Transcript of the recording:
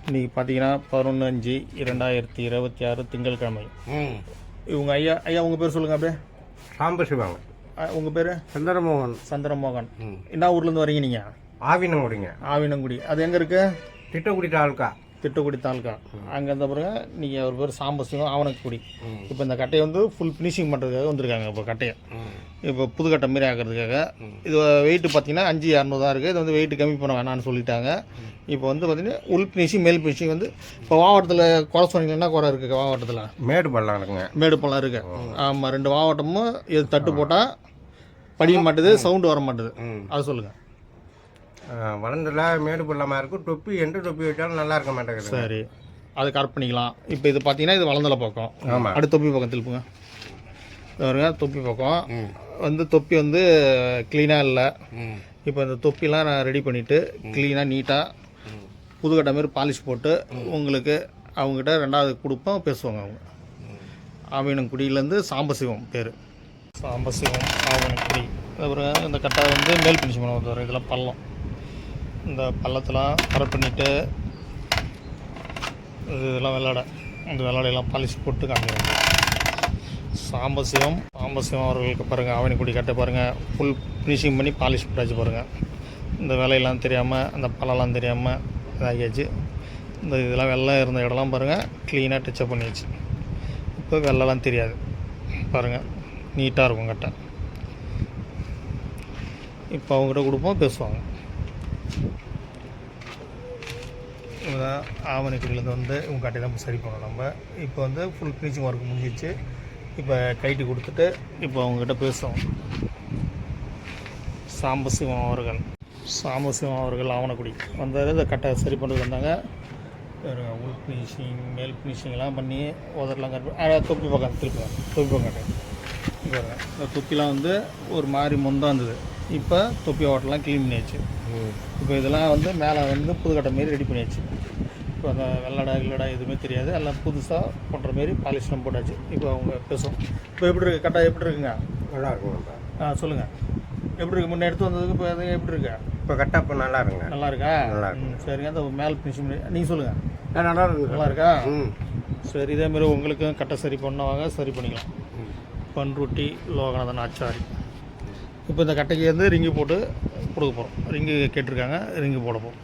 இன்றைக்கி பார்த்தீங்கன்னா 11/5/2026 திங்கட்கிழமை. இவங்க ஐயா ஐயா உங்கள் பேர் சொல்லுங்கள் அப்படியே. சாம்பசிவாங்க. உங்கள் பேர்? சந்திரமோகன். சந்திரமோகன். என்ன ஊர்லேருந்து வரீங்க நீங்கள்? ஆவினங்குடிங்க. ஆவினங்குடி. அது எங்கே இருக்குது? திட்டக்குடி தாலுக்கா. திட்டக்குடி தாலுக்கா. அங்கே இருந்த பிறகு நீங்கள் ஒரு பேர் சாம்பசிவம் ஆவணக்குடி. இப்போ இந்த கட்டையை வந்து ஃபுல் ஃபினிஷிங் பண்ணுறதுக்காக வந்திருக்காங்க. இப்போ கட்டையை இப்போ புது கட்டை மாரி ஆக்கிறதுக்காக. இது வெயிட்டு பார்த்தீங்கன்னா 5,600 தான் இருக்குது. இது வந்து வெயிட்டு கம்மி பண்ண வேணான்னு சொல்லிட்டாங்க. இப்போ வந்து பார்த்தீங்கன்னா உள் ஃபினிஷிங் மேல் ஃபினிஷிங் வந்து இப்போ வாவட்டத்தில் குறை சொன்னீங்கன்னா என்ன குறை இருக்குது? வாவட்டத்தில் மேடு பள்ளம் இருக்குங்க. மேடு பள்ளம் இருக்குது. ஆமாம், 2 வாவட்டமும் இது தட்டு போட்டால் படிய மாட்டுது, சவுண்டு வர மாட்டுது. அது சொல்லுங்கள். வளர்ந்துல மேடு பள்ளமாக இருக்கும். தொப்பி எந்த தொப்பி வச்சாலும் நல்லா இருக்க மாட்டேங்குது. சரி, அது கரெக்ட் பண்ணிக்கலாம். இப்போ இது பார்த்தீங்கன்னா இது வளர்ந்தல பக்கம். ஆமாம். அடுத்த தொப்பி பக்கம் திருப்புங்க. பாருங்க, தொப்பி பக்கம் வந்து தொப்பி வந்து க்ளீனாக இல்லை. இப்போ இந்த தொப்பிலாம் நான் ரெடி பண்ணிவிட்டு க்ளீனாக நீட்டாக புதுக்கட்டை மாரி பாலிஷ் போட்டு உங்களுக்கு அவங்ககிட்ட 2வது கொடுப்போம், பேசுவாங்க அவங்க. ஆவினங்குடியிலேருந்து சாம்பசிவம் பேர். சாம்பசிவம் ஆவினங்குடி. அப்புறம் இந்த கட்டை வந்து மேல் ஃபினிஷிங் பண்ண வரும். இதெல்லாம் பள்ளம். இந்த பள்ளத்தெலாம் கரெக்ட் பண்ணிவிட்டு இதெல்லாம் வெள்ளாடை, இந்த வெள்ளாடையெல்லாம் பாலிஷ் போட்டு காமிக்கிறாங்க. சாம்பசிவம் அவர்களுக்கு பாருங்கள். ஆவினங்குடி கட்டை பாருங்கள், ஃபுல் ஃபினிஷிங் பண்ணி பாலிஷ் போட்டாச்சு பாருங்கள். இந்த வேலையெல்லாம் தெரியாமல், அந்த பழம்லாம் தெரியாமல் இதாகியாச்சு. இந்த இதெல்லாம் வெள்ளை இருந்த இடம்லாம் பாருங்கள் க்ளீனாக டச்சப் பண்ணியாச்சு. இப்போ வெள்ளைலாம் தெரியாது பாருங்கள், நீட்டாக இருக்கும் கட்டை. இப்போ அவங்ககிட்ட கொடுப்போம், பேசுவாங்க. இதுதான் ஆவணக்குடியிலேருந்து வந்து இவங்க கட்டை தான் சரி பண்ணணும் நம்ம. இப்போ வந்து ஃபுல் ஃபினிஷிங் ஒர்க் முடிஞ்சிச்சு. இப்போ கைட்டு கொடுத்துட்டு இப்போ அவங்ககிட்ட பேசுவோம். சாம்பசிவம் அவர்கள் ஆவணக்குடி வந்தார். இந்த கட்டை சரி பண்ணுறது வந்தாங்க. உள் ஃபினிஷிங் மேல் ஃபினிஷிங்லாம் பண்ணி உதரெலாம் கட் பண்ணி தொப்பி பக்கம் திருப்பி தொப்பி பக்கம் கட்டை. இந்த தொப்பிலாம் வந்து ஒரு மாதிரி மொந்தம் இருந்தது. இப்போ தொப்பி ஓட்டெல்லாம் க்ளீன் பண்ணியாச்சு. இப்போ இதெல்லாம் வந்து மேலே வந்து புதுக்கட்டை மாரி ரெடி பண்ணியாச்சு. இப்போ அந்த வெள்ளடா எதுவுமே தெரியாது, எல்லாம் புதுசாக பண்ணுற மாரி பாலிஷ்லாம் போட்டாச்சு. இப்போ அவங்க பேசுவோம். இப்போ எப்படி இருக்குது கட்டை? எப்படி இருக்குங்க? நல்லா இருக்கும். சொல்லுங்கள், எப்படி இருக்குது? முன்னே எடுத்து வந்ததுக்கு இப்போ எதுங்க எப்படி இருக்கா? இப்போ கட்டை இப்போ நல்லா இருக்குங்க. நல்லா இருக்கா? நல்லா இருக்கு. சரிங்க. அந்த மேல் ஃபினிஷிங் நீங்கள் சொல்லுங்கள். நல்லா இருக்கு. நல்லா இருக்கா? சரி, இதேமாரி உங்களுக்கும் கட்டை சரி பண்ணுவாங்க, சரி பண்ணிக்கலாம். பன்ருட்டி லோகநாதன் ஆச்சாரி. இப்போ இந்த கட்டைக்கு வந்து ரிங்கு போட்டு கொடுக்க போகிறோம். ரிங்கு கேட்டிருக்காங்க, ரிங்கு போட போகிறோம்.